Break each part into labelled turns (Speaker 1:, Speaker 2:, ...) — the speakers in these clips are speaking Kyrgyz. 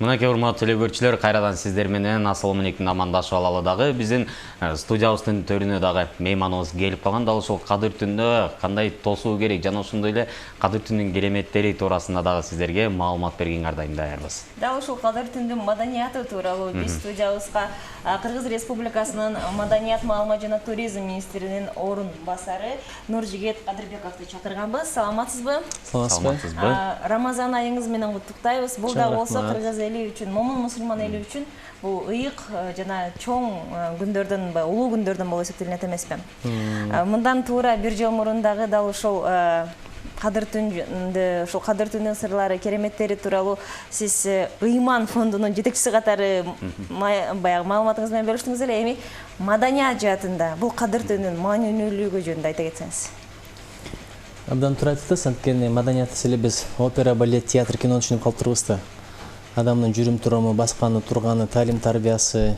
Speaker 1: Мынакей урматтуу телегөрчүлөр, кайрадан сиздер менен Асыл Менектин амандашып алалы дагы. Биздин студиябыздын төрүнө дагы мейманыбыз келип калган. Дал ушул кадыр түндө кандай тосуу керек жана ошондой эле кадыр түнүнүн кереметтери туурасында дагы сиздерге маалымат бергенге ардайым даярбыз.
Speaker 2: Дал ушул кадыр түндүн маданияты тууралуу биз студиябызга Кыргыз Республикасынын Маданият, маалымат жана туризм министринин орун басары Нуржигит Кадырбековду чакырганбыз. Саламатсызбы?
Speaker 1: Саламатсызбы.
Speaker 2: Рамазан айыңыз менен куттуктайбыз. Бул да болсо Кыргыз эли үчүн, момун мусулман эли үчүн бул ыйык жана чоң күндөрдөн, улуу күндөрдөн болуп эсептелинет эмеспи? Мындан туура бир жыл мурун дагы дал ушул кадыр түндүн сырлары, кереметтери тууралуу сиз Ыйман фондунун жетекчиси катары баягы маалыматыңыз менен бөлүштүңүз эле. Эми маданият жаатында бул кадыр түнүнүн маанилүүлүгү жөнүндө айта кетсеңиз.
Speaker 3: Абдан туура айттыңыз. Анткени маданият эле биз опера, балет, театр, кинону түшүнүп калыптырбыз да. Адамдын жүрүм турамы, басканы, турганы, таалим тарбиясы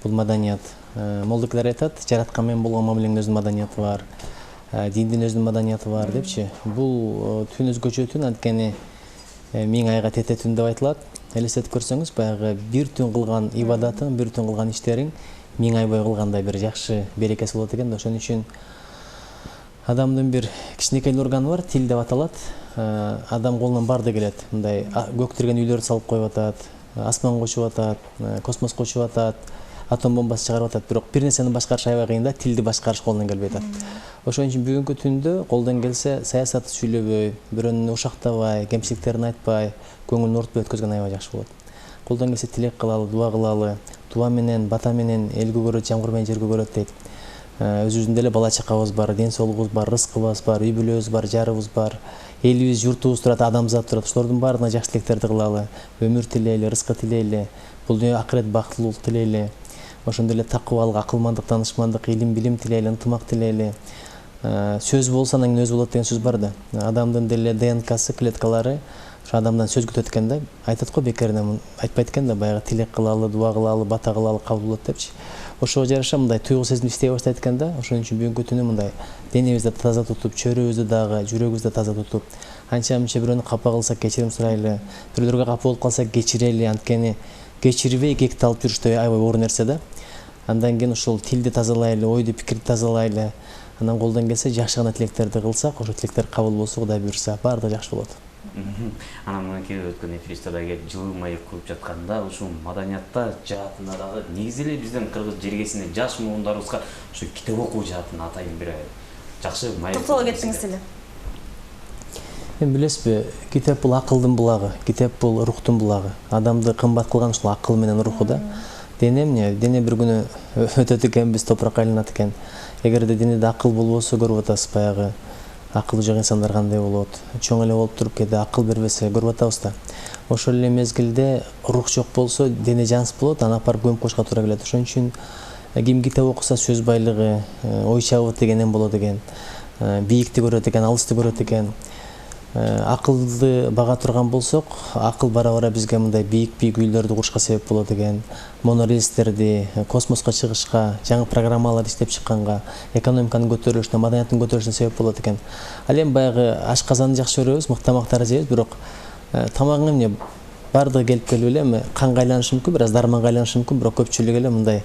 Speaker 3: бул маданият. Молдокелер айтат, жараткан менен болгон мамилеңдин өзүнүн маданияты бар, диндин өзүнүн маданияты бар депчи. Бул түн өзгөчө түн, анткени 1000 айга тете түн деп айтылат. Элестетип көрсөңүз, баягы бир түн кылган ибадатың, бир түн кылган иштериң 1000 ай бою кылгандай бир жакшы берекеси болот экен да. Ошон үчүн адамдын бир кичинекей органы бар, тил деп аталат. Адам колунан барды келет. Мындай көктөргөн үйлөрдү салып коюп атат, асманга учуп атат, космоско учуп атат, атом бомбасы чыгарып атат. Бирок бир нерсени башкарыш аябай кыйын да, тилди башкарыш колунан келбей атат. Ошон үчүн бүгүнкү түндө колдон келсе саясатты сүйлөбөй, бирөөнү ушактабай, кемчиликтерин айтпай, көңүлүн оорутпай өткөзгөн аябай жакшы болот. Колдон келсе тилек кылалы, дуа кылалы. Дуа менен, бата менен эл көгөрөт, жамгыр менен жер көгөрөт дейт. Өзүбүздүн деле бала чакабыз бар, ден соолугубуз бар, рызкыбыз бар, үй бүлөбүз бар, жарыбыз бар, элибиз, журтубуз турат, адамзат турат. Ошолордун баарына жакшы тилектерди кылалы, өмүр тилейли, рызкы тилейли, бул дүйнө акырет бактылуулук тилейли. Ошондой эле такыбалык, акылмандык, таанышмандык, илим, билим тилейли, ынтымак тилейли. Сөз болсо анан кийин өз болот деген сөз бар да. Адамдын деле ДНКсы, клеткалары ошо адамдан сөз күтөт экен да. Айтат го бекеринен айтпайт экен да, баягы тилек кылалы, дуа кылалы, бата кылалы кабыл болот депчи. Ошого жараша мындай туйгу сезим иштей баштайт экен да. Ошон үчүн бүгүнкү түнү мындай денебизди таза тутуп, чөйрөбүздү дагы, жүрөгүбүздү таза тутуп, анча-мынча бирөөнү капа кылсак кечирим сурайлы, бирөөлөргө капа болуп калсак кечирели, анткени кечирбей кекти алып жүрүш аябай оор нерсе да. Андан кийин ушул тилди тазалайлы, ойду, пикирди тазалайлы. Анан колдон келсе жакшы гана тилектерди кылсак, ошо тилектер кабыл болсо Кудай буйрса баардыгы жакшы болот.
Speaker 1: Анан мынакей өткөн эфиристе дагы жылуу маек куруп жатканда ушул маданиятта жаатында дагы негизи эле биздин кыргыз жергесинде жаш муундарыбызга ушу китеп окуу жаатына атайын бир жакшы маек.
Speaker 2: Токтоло кеттиңиз эле.
Speaker 3: Эми билесизби, китеп бул акылдын булагы, китеп бул рухтун булагы. Адамды кымбат кылган ушул акыл менен руху да. Дене бир күнү өтөт экен, биз топуракка айланат экен. Эгерде денеде акыл болбосо көрүп атасыз, баягы акылы жок инсандар кандай болот. Чоң эле болуп туруп кээде акыл бербесе көрүп атабыз да. Ошол эле мезгилде рух жок болсо дене жансыз болот, аны апарып көмүп коюшка туура келет. Ошон үчүн ким китеп окуса сөз байлыгы, ой чабыты дегенен болот экен. Бийикти көрөт экен, алысты көрөт экен. Акылды бага турган болсок, акыл бара-бара бизге мындай бийик үйлөрдү курушка себеп болот экен. Монорельстерди, космоско чыгышка, жаңы программаларды иштеп чыкканга, экономиканын көтөрүлүшүнө, маданияттын көтөрүлүшүнө себеп болот экен. Ал эми баягы ашказанды жакшы көрөбүз, тамактарды жейбиз, бирок тамагың эмне баардыгы келип эле эми канга айланышы мүмкүн, бир аз дарманга айланышы мүмкүн, бирок көпчүлүгү эле мындай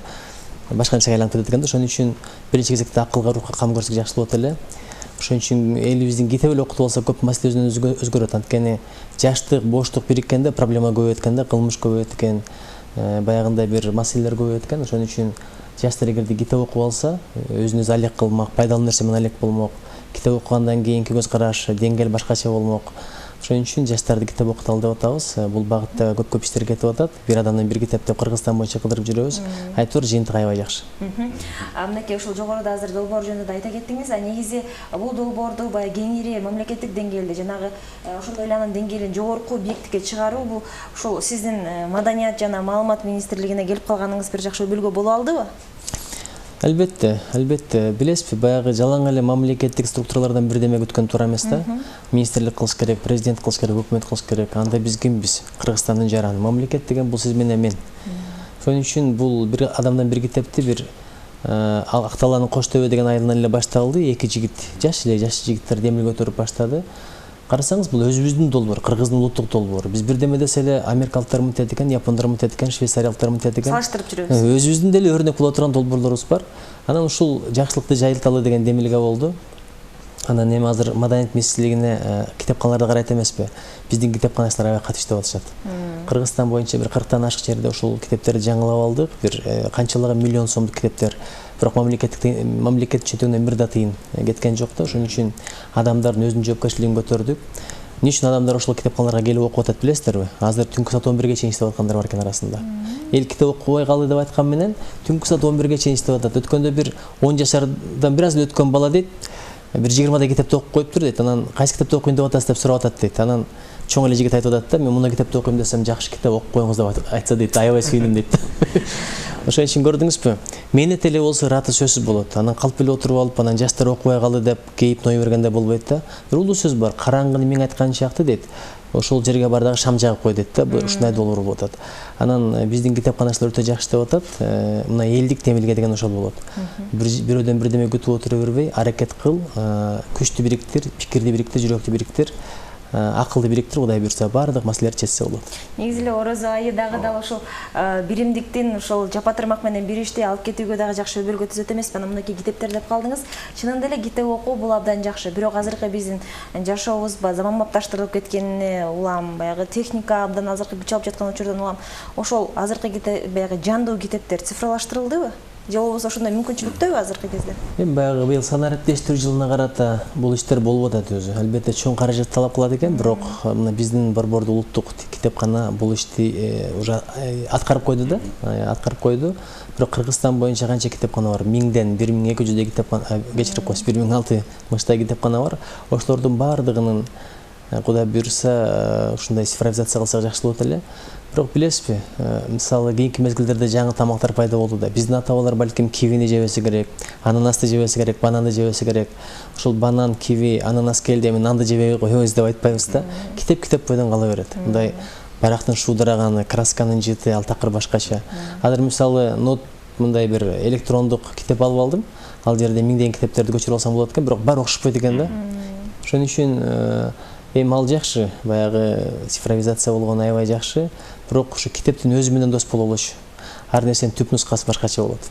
Speaker 3: башка нерсеге айланып кетет экен да. Ошон үчүн биринчи кезекте акылга, рухка кам көрсөк жакшы болот эле. Ошон үчүн элибиздин китеп эле окутуп алса көп маселе өзүнөн өзгөрөт. Анткени жаштык, боштук бириккенде проблема көбөйөт экен да, кылмыш көбөйөт экен, баягындай бир маселелер көбөйөт экен. Ошон үчүн жаштар эгерде китеп окуп алса, өзүнө өзү алек кылмак, пайдалуу нерсе менен алек болмок, китеп окугандан кийинки көз караш, деңгээл башкача болмок. Ошон үчүн жаштарды китеп окуталы деп атабыз. Бул багытта көп иштер кетип атат. Бир адамдан бир китеп деп Кыргызстан боюнча кыдырып жүрөбүз. Айтор жыйынтык аябай жакшы.
Speaker 2: Мынакей ушул жогоруда азыр долбоор жөнүндө да айта кеттиңиз. Негизи бул долбоорду баягы кеңири мамлекеттик деңгээлде жанагы ошондой эле анын деңгээлин жогорку бийиктикке чыгаруу бул ушул сиздин маданият жана маалымат министрлигине келип калганыңыз бир жакшы өбөлгө боло алдыбы?
Speaker 3: Албетте. Билесизби, баягы жалаң эле мамлекеттик структуралардан бирдеме күткөн туура эмес да. Министрлик кылыш керек, президент кылыш керек, өкмөт кылыш керек. Анда биз кимбиз? Кыргызстандын жараны. Мамлекет деген бул сиз менен мен. Ошон үчүн бул бир адамдан бир китепти бир Акталанын Кош төбө деген айылынан эле башталды. Эки жигит, жаш жигиттер демил көтөрүп баштады. Карасаңыз, бул өзүбүздүн долбоор, кыргыздын улуттук долбоору. Биз бирдеме десе эле америкалыктар мынтет экен, япондар мынтет экен, швейцариялыктар мынтет экен.
Speaker 2: Салыштырып жүрөбүз.
Speaker 3: Өзүбүздүн деле өрнөк боло турган долбоорлорубуз бар. Анан ушул жакшылыкты жайылталы деген демилге болду. Анан эми азыр маданият министрлигине китепканаларда карайт эмеспи? Биздин китепканачылар аябай катуу иштеп атышат. Кыргызстан боюнча бир 40тан ашык жерде ушул китептерди жаңылап алдык. Бир канчалаган миллион сомдук китептер. Бирок мамлекет четинен бир да тыйын кеткен жок да. Ошон үчүн адамдардын өзүнүн жоопкерчилигин көтөрдүк. Эмне үчүн адамдар ошол китепканаларга келип окуп атат билесиздерби? Азыр түнкү саат 11ге чейин иштеп аткандар бар экен арасында. Эл китеп окубай калды деп айткан менен түнкү саат 11ге чейин иштеп атат. Өткөндө бир 10 жашардан бир аз эле өткөн бала дейт, бир 20 китепти окуп коюптур дейт. Анан кайсы китепти окуйм деп атасыз деп сурап атат дейт. Анан чоң эле жигит айтып атат да, мен мына китепти окуйм десем жакшы китеп окуп коюңуз деп айтса дейт, аябай сүйүнүм дейт. Ошон үчүн көрдүңүзбү? Мээнет эле болсо раты сөзсүз болот. Анан калп эле отуруп алып, анан жаштар окубай калды деп кейип ной бергенде болбойт да. Бир улуу сөз бар, караңгыны миң айткан сыяктуу дейт. Ошол жерге бар дагы шам жагып кой дейт да. Ушундай долбоор болуп атат. Анан биздин китепканачылар өтө жакшы иштеп атат. Мына элдик демилге деген ошол болот. Бирөөдөн бирдеме күтүп отура бербей, аракет кыл, күчтү бириктир, пикирди бириктир, жүрөктү бириктир. Акылды бириктир, Кудай буйрса баардык маселелер чечсе болот.
Speaker 2: Негизи эле орозо айы дагы ошол биримдиктин ошол жапатырмак менен бир ишти алып кетүүгө дагы жакшы өбөлгө түзөт эмеспи? Анан мынакей китептер деп калдыңыз. Чынында эле китеп окуу бул абдан жакшы. Бирок азыркы биздин жашообуз заманбапташтырылып кеткенине улам, баягы техника абдан азыркы күч алып жаткан учурдан улам ошол азыркы баягы жандуу китептер цифрлаштырылдыбы? Же болбосо ошондой мүмкүнчүлүктөбү азыркы кезде?
Speaker 3: Эми баягы быйыл санариптештирүү жылына карата бул иштер болуп атат өзү. Албетте чоң каражат талап кылат экен, бирок мына биздин Борбордуу улуттук китепкана бул ишти уже аткарып койду да, аткарып койду. Бирок Кыргызстан боюнча канча китепкана бар? 1000ден 1200 китепкана, кечирип коюңуз, 1006 мыштай китепкана бар. Ошолордун баардыгынын Кудай буйрса ушундай цифровизация кылсак жакшы болот эле. Бирок билесизби, мисалы кийинки мезгилдерде жаңы тамактар пайда болду да. Биздин ата-бабалар балким кивини жебеси керек, ананасты жебеси керек, бананды жебеси керек. Ошол банан, киви, ананас келди, эми нанды жебей коебуз деп айтпайбыз да. Китеп бойдон кала берет. Мындай барактын шуудураганы, красканын жыты, ал такыр башкача. Азыр мисалы нот мындай бир электрондук китеп алып алдым. Ал жерде 1000ден китептерди көчүрүп алсам болот экен, бирок баары окшошпойт экен да. Ошон үчүн эми ал жакшы, баягы цифровизация болгон аябай жакшы, бирок ушу китептин өзү менен дос боло болчу. Ар нерсенин түп нускасы башкача болот.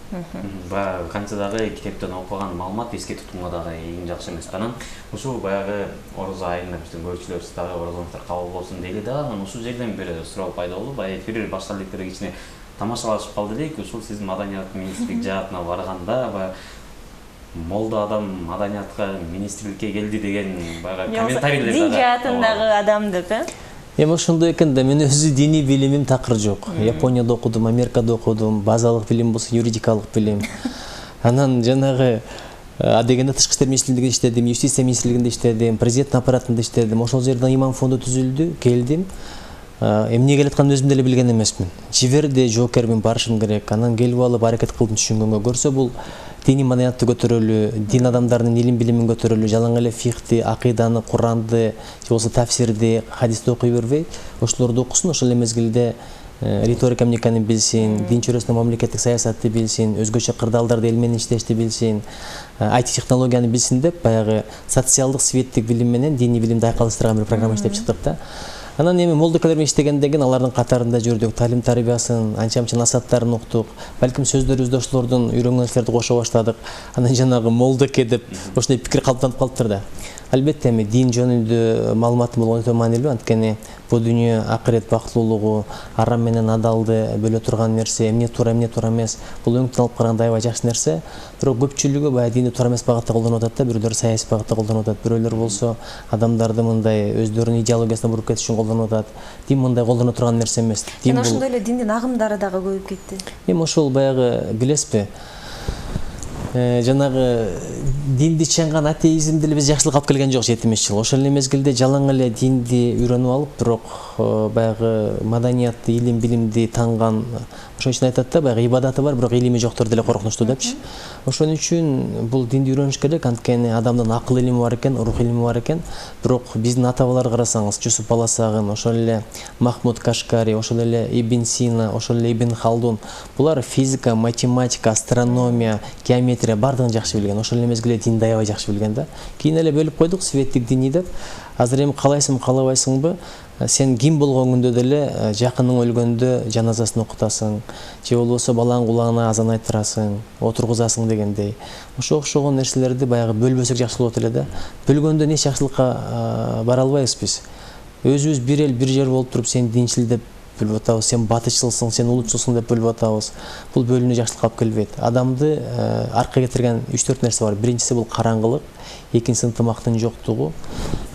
Speaker 1: Баягы канча дагы китептен окуган маалымат эске тутумга дагы эң жакшы эмес. Анан ушул баягы орозо айында биздин көрүүчүлөрүбүз дагы орозоңуздар кабыл болсун дейли да. Анан ушул жерден бир суроо пайда болду. Баягы эфир башталып элек кичине тамашалашып калды элек. Ушул сиздин маданият министрлик жаатына барганда баягы молдо адам маданиятка министрликке келди деген баягы комментарийлер
Speaker 2: дин жаатындагы адам деп,
Speaker 3: Эми ошондой экен да, мен өзү диний билимим такыр жок. Японияда окудум, Америкада окудум, базалык билим болсо юридикалык билим. Анан жанагы дегенде тышкы иштер министрлигинде иштедим, юстиция министрлигинде иштедим, президенттин аппаратында иштедим. Ошол жерден имам фонду түзүлдү, келдим. Эмне келип атканын өзүм деле билген эмесмин. Жиберде жоокермин, барышым керек. Анан келип алып аракет кылдым түшүнгөнгө. Көрсө бул диний маданиятты көтөрөлү, дин адамдарынын илим билимин көтөрөлү, жалаң эле фихти, акыйданы, Куранды, же болбосо тафсирди, хадисти окуй бербей, ошолорду окусун, ошол эле мезгилде риторика эмнекени билсин, дин чөйрөсүндө мамлекеттик саясатты билсин, өзгөчө кырдаалдарда эл менен иштешти билсин, IT технологияны билсин деп, баягы социалдык, светтик билим менен диний билимди айкалыштырган бир программа иштеп чыктык да. Анан эми молдокелер менен иштегенден кийин алардын катарында жүрдүк, талим тарбиясын, анча-мынча насааттарын уктук. Балким сөздөрүбүздө ошолордун үйрөнгөн нерселерди кошо баштадык. Анан жанагы молдоке деп ошондой пикир калыптанып калыптыр да. Албетте эми дин жөнүндө маалыматым болгон өтө маанилүү, анткени бул дүйнө акырет бактылуулугу, арам менен адалды бөлө турган нерсе, эмне туура эмес, бул өңдөн алып караганда аябай жакшы нерсе. Бирок көпчүлүгү баягы динди туура эмес багытта колдонуп атат да, бирөөлөр саясий багытта колдонуп атат, бирөөлөр болсо адамдарды мындай өздөрүнүн идеологиясына буруп кетиш үчүн колдонуп атат. Дин мындай колдоно турган нерсе эмес.
Speaker 2: Жана ошондой эле диндин агымдары дагы көбөйүп кетти.
Speaker 3: Эми ошол баягы билесизби, жанагы динди чаңган атеизмди эле биз жакшылык алып келген жок 70 жыл. Ошол эле мезгилде жалаң эле динди үйрөнүп алып, бирок баягы маданиятты, илим билимди танган ошон үчүн айтат да баягы ибадаты бар бирок илими жоктор деле коркунучтуу депчи. Ошон үчүн бул динди үйрөнүш керек, анткени адамдын акыл илими бар экен, рух илими бар экен. Бирок биздин ата бабаларга карасаңыз, Жусуп Баласагын, ошол эле Махмуд Кашкари, ошол эле Ибн Сина, ошол эле Ибн Халдун, булар физика, математика, астрономия, геометрия бардыгын жакшы билген. Ошол эле мезгилде динди аябай жакшы билген да. Кийин эле бөлүп койдук светтик дини деп. Азыр эми каалайсың, каалабайсыңбы, сен ким болгон күндө деле жакының өлгөндө жаназасын окутасың, же болбосо балаң кулагына азан айттырасың, отургузасың дегендей. Ошо окшогон нерселерди баягы бөлбөсөк жакшы болот эле да. Бөлгөндө эч жакшылыкка бара албайбыз биз. Өзүбүз бир эл, бир жер болуп туруп, сен динчил деп бөлүп атабыз, сен батыччылсың, сен улутчулсуң деп бөлүп атабыз. Бул бөлүнүү жакшылыкка алып келбейт. Адамды аркага кетирген 3-4 нерсе бар. Биринчиси бул караңгылык, экинчиси ынтымактын жоктугу,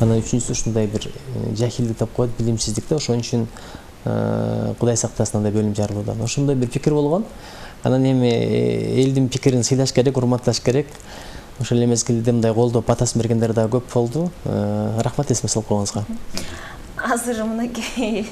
Speaker 3: анан үчүнчүсү ушундай бир жахилдик деп коет, билимсиздик да. Ошон үчүн Кудай сактасын андай бөлүм жарылуудан. Ошондой бир пикир болгон. Анан эми элдин пикирин сыйлаш керек, урматташ керек. Ошол эле мезгилде мындай колдоо батасын бергендер да көп болду. Рахмат эсиме салып койгонуңузга.
Speaker 2: Азыр мынакей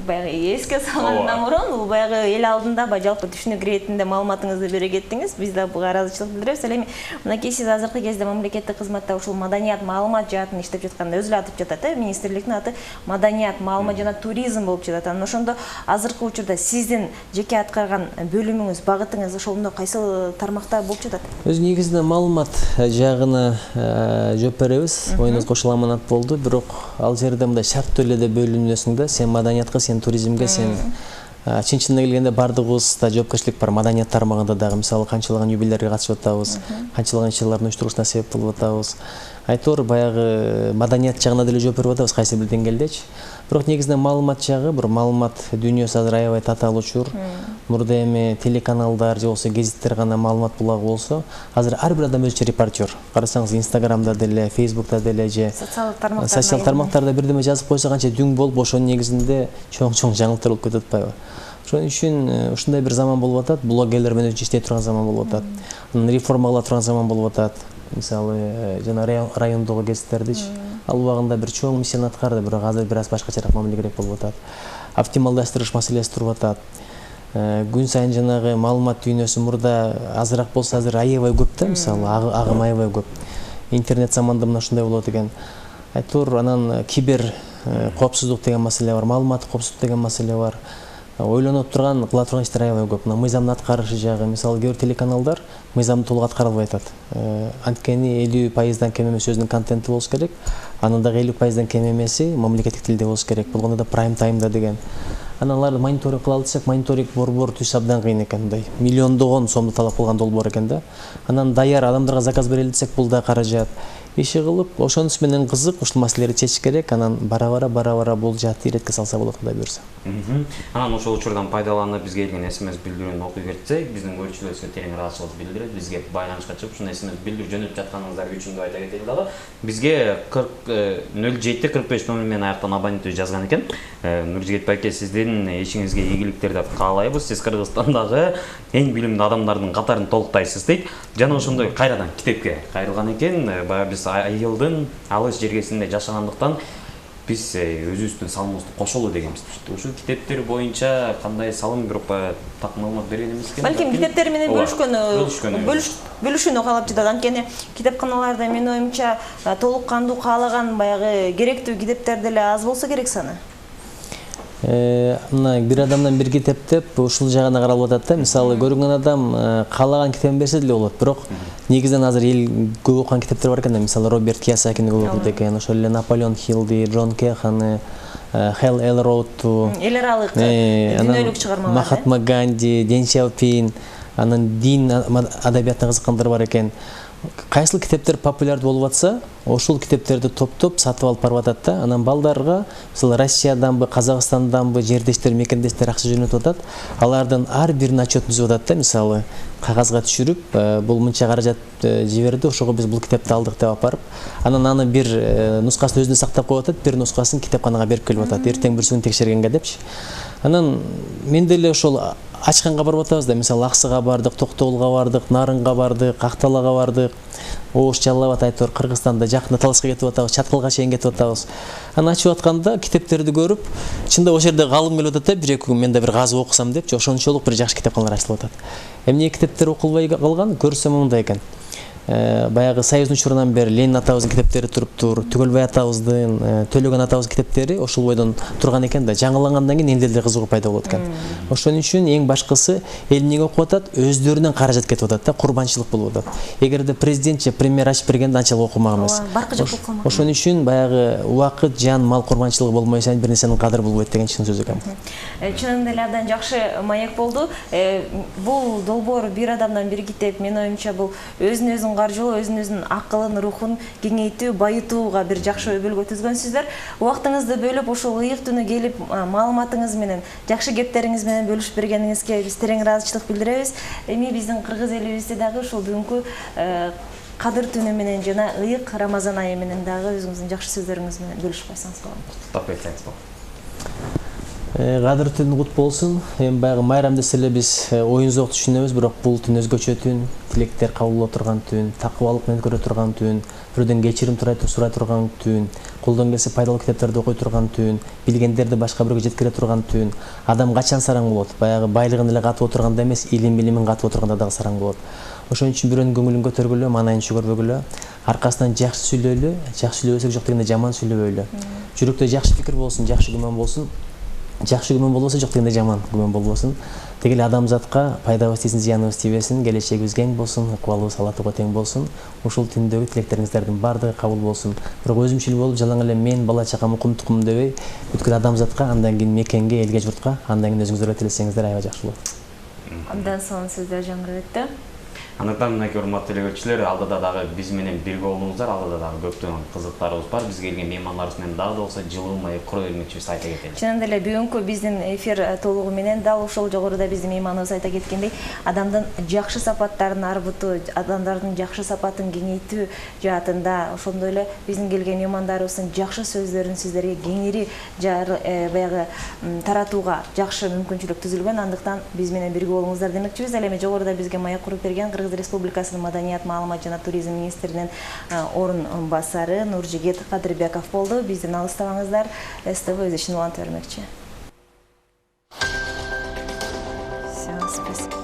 Speaker 2: баягы эске салгандан мурун бул баягы эл алдында жалпы түшүнүк иретинде маалыматыңызды бере кеттиңиз. Биз да буга ыраазычылык билдиребиз. Эми мынакей сиз азыркы кезде мамлекеттик кызматта ушул маданият, маалымат жаатын иштеп жатканда өзү эле атып жатат, министрликтин аты маданият, маалымат жана туризм болуп жатат. Анан ошондо азыркы учурда сиздин жеке аткарган бөлүмүңүз, багытыңыз ошондо кайсыл тармакта болуп жатат?
Speaker 3: Өз негизинде маалымат жагына жооп беребиз. Оюңуз кошула аманат болду, бирок ал жерде мындай шарттуу эле бөлүнөсүң да, сен маданиятка, сен туризмге, сен чын-чынына келгенде бардыгыбызда жоопкерчилик бар. Маданият тармагында дагы мисалы канчалаган юбилейге катышып атабыз, канчалаган иш-чаралардын уюштуруусуна себеп болуп атабыз. Айтор баягы маданият жагына деле жооп берип атабыз кайсы бир деңгээлдечи. Бирок негизинен маалымат жагы, бир маалымат дүйнөсү азыр аябай татаалуучур. Мурда эми телеканалдар же болсо гезиттер гана маалымат булагы болсо, азыр ар бир адам өзүнчө репортер. Карасаңыз, Инстаграмда деле, Фейсбукта деле же социалдык тармактарда бирдеме жазып койсо канча дүң болуп, ошонун негизинде чоң жаңылыктар болуп кетип атпайбы? Ошон үчүн ушундай бир заман болуп атат, блогерлер менен иштей турган заман болуп атат. Реформа кыла турган заман болуп атат. Мисалы, жана райондогу гезиттердичи ал убагында бир чоң миссияны аткарды, бирок азыр бир аз башкачараак мамиле керек болуп атат. Оптималдаштырыш маселеси туруп атат. Күн сайын жанагы маалымат дүйнөсү мурда азыраак болсо, азыр аябай көп да, мисалы, агым аябай көп. Интернет заманда мына ушундай болот экен. Айтор анан кибер коопсуздук деген маселе бар, маалымат коопсуздук деген маселе бар. Ойлонуп турган, кыла турган иштер аябай көп. Мыйзамдын аткарышы жагы, мисалы, кээ бир телеканалдар мыйзамды толук аткара албай атат. Анткени 50% кем эмес өзүнүн контенти болуш керек. Анын дагы 50% кем эмеси мамлекеттик тилде болуш керек. Болгондо да прайм таймда деген. Анан аларды мониторинг кыла алсак, мониторинг борбор түзүш абдан кыйын экен. Мындай миллиондогон сомду талап кылган долбоор экен да. Анан даяр адамдарга заказ берели десек, бул да каражат. Иши кылып, ошонус менен кызык, ушул маселелерди чечиш керек. Анан бара-бара бул жаатты иретке салса болот, Кудай буйрса.
Speaker 1: Анан ошол учурдан пайдаланып бизге келген СМС билдирүүнү окуй кетсек, биздин көрүүчүлөрүбүзгө терең ыраазычылык билдирет. Бизге байланышка чыгып ушундай СМС билдирүү жөнөтүп жатканыңыздар үчүн деп айта кетели дагы. Бизге 0745 номер менен аяктан абоненттүү жазган экен. Нуржигит байке, сиздин ишиңизге ийгиликтер деп каалайбыз. Сиз Кыргызстандагы эң билимдүү адамдардын катарын толуктайсыз дейт. Жана ошондой кайрадан китепке кайрылган экен. Баягы биз айылдын алыс жергесинде жашагандыктан биз өзүбүздүн салымыбызды кошолу дегенбиз. Ушул китептер боюнча кандай салым, бирок так маалымат берген эмес экен.
Speaker 2: Балким китептер менен бөлүшүүнү каалап жатат. Анткени китепканаларда менин оюмча толук кандуу каалаган баягы керектүү китептер деле аз болсо керек саны.
Speaker 3: Мына бир адамдан бир китеп деп ушул жагына каралып атат да. Мисалы, көрүнгөн адам каалаган китебин берсе деле болот, бирок негизинен азыр эл көп окуган китептер бар экен да. Мисалы, Роберт Кийосакини көп окуйт экен, ошол эле Наполеон Хиллди, Джон Кеханы, Хэл Элроудту,
Speaker 2: эл аралык дүйнөлүк чыгармалар,
Speaker 3: Махатма Ганди, Дэн Сяопин, анан дин адабиятына кызыккандар бар экен. Кайсыл китептер популярдуу болуп атса, ошол китептерди топтоп сатып алып барып атат да. Анан балдарга, мисалы, Россияданбы, Казакстанданбы жердештер, мекендештер акча жөнөтүп атат. Алардын ар биринин отчетун түзүп атат да, мисалы, кагазга түшүрүп, бул мынча каражат жиберди, ошого биз бул китепти алдык деп алып барып, анан аны бир нускасын өзүндө сактап коюп атат, бир нускасын китепканага берип келип атат, эртең бүрсүгүн текшергенге депчи. Анан мен деле ошол ачканга барып атабыз да, мисалы Аксыга бардык, Токтогулга бардык, Нарынга бардык, Акталага бардык, Ош, Жалал Абад, айтор Кыргызстанда жакында Талашка кетип атабыз, Чаткылга чейин кетип атабыз. Аны ачып атканда китептерди көрүп, чында ошол жерде калгым келип атат да, бир эки күн мен да бир казып окусам деп, ошончолук бир жакшы китепканалар ачылып атат. Эмне китептер окулбай калган, көрсөм мындай экен. Баягы Союздун учурунан бери Ленин атабыздын китептери туруптур, Түгөлбай атабыздын, Төлөгөн атабыздын китептери ошол бойдон турган экен да, жаңылангандан кийин элдерде кызыгуу пайда болот экен. Ошон үчүн эң башкысы эл эмнеге окуп атат, өздөрүнөн каражат кетип атат да, курбанчылык болуп атат. Эгерде президент же премьер ачып бергенде анчалык окумак эмес. Ошон үчүн баягы убакыт, жан, мал курбанчылыгы болмойса бир нерсенин кадыры болбойт деген чын сөз экен.
Speaker 2: Чынында эле абдан жакшы маек болду. Бул долбоор бир адамдан бир китеп, менин оюмча бул өзүн каржылоо, өзүнүн акылын, рухун кеңейтүү, байытууга бир жакшы өбөлгө түзгөнсүздөр. Убактыңызды бөлүп, ошол ыйык түнү келип, маалыматыңыз менен, жакшы кептериңиз менен бөлүшүп бергениңизге биз терең ыраазычылык билдиребиз. Эми биздин кыргыз элибизде дагы ушул бүгүнкү кадыр түнү менен жана ыйык Рамазан айы менен дагы өзүңүздүн жакшы сөздөрүңүз менен бөлүшүп койсоңуз болот.
Speaker 1: Топ айтсаңыз болот.
Speaker 3: Кадыр түнү кут болсун. Эми баягы майрам десе эле биз оюн-зоок түшүнөбүз, бирок бул түн өзгөчө түн, тилектер кабыл боло турган түн, такыбалык менен көрө турган түн, бирөөдөн кечирим сурай турган түн, колдон келсе пайдалуу китептерди окуй турган түн, билгендерди башка бирөөгө жеткире турган түн. Адам качан сараң болот? Баягы байлыгын эле катып отурганда эмес, илимин катып отурганда дагы сараң болот. Ошон үчүн бирөөнүн көңүлүн көтөргүлө, маанайын чөгөрбөгүлө, аркасынан жакшы сүйлөйлү, жакшы сүйлөбөсөк жок дегенде жаман сүйлөбөйлү. Жүрөктө жакшы пикир болсун, жакшы күмөн болсун. Жакшы күмөн болбосо жок дегенде жаман күмөн болбосун. Деги эле адамзатка пайдабыз тийсин, зыяныбыз тийбесин, келечегибиз кең болсун, ыкмалыбыз Алла Таала тең болсун. Ушул түндөгү тилектериңиздердин баардыгы кабыл болсун. Бирок өзүмчүл болуп, жалаң эле мен бала чагам укум-тукум дебей, бүткүл адамзатка, андан кийин мекенге, элге, журтка, андан кийин өзүңүздөр тилесеңиздер аябай жакшы болот.
Speaker 2: Абдан сонун сөздөр жаңгыртты.
Speaker 1: Андыктан мынакей урматтуу телекөрүүчүлөр, алдыда дагы биз менен бирге болуңуздар, алдыда дагы көптөгөн кызыктарыбыз бар. Бизге келген меймандарыбыз менен дагы да болсо жылуу маек кура бермекчибиз, айта кетели.
Speaker 2: Чынында эле бүгүнкү биздин эфир толугу менен дал ошол жогоруда биздин мейманыбыз айта кеткендей, адамдын жакшы сапаттарын арбытуу, адамдардын жакшы сапатын кеңейтүү жаатында, ошондой эле биздин келген меймандарыбыздын жакшы сөздөрүн сиздерге кеңири баягы таратууга жакшы мүмкүнчүлүк түзүлгөн. Андыктан биз менен бирге болуңуздар демекчибиз. Ал эми жогоруда бизге маек куруп берген Кыргыз Республикасынын Маданият, маалымат жана туризм министринин орун басары Нуржигит Кадырбеков болду. Бизден алыстабаңыздар. СТВ өз ишин уланта бермекчи. Все, спасибо.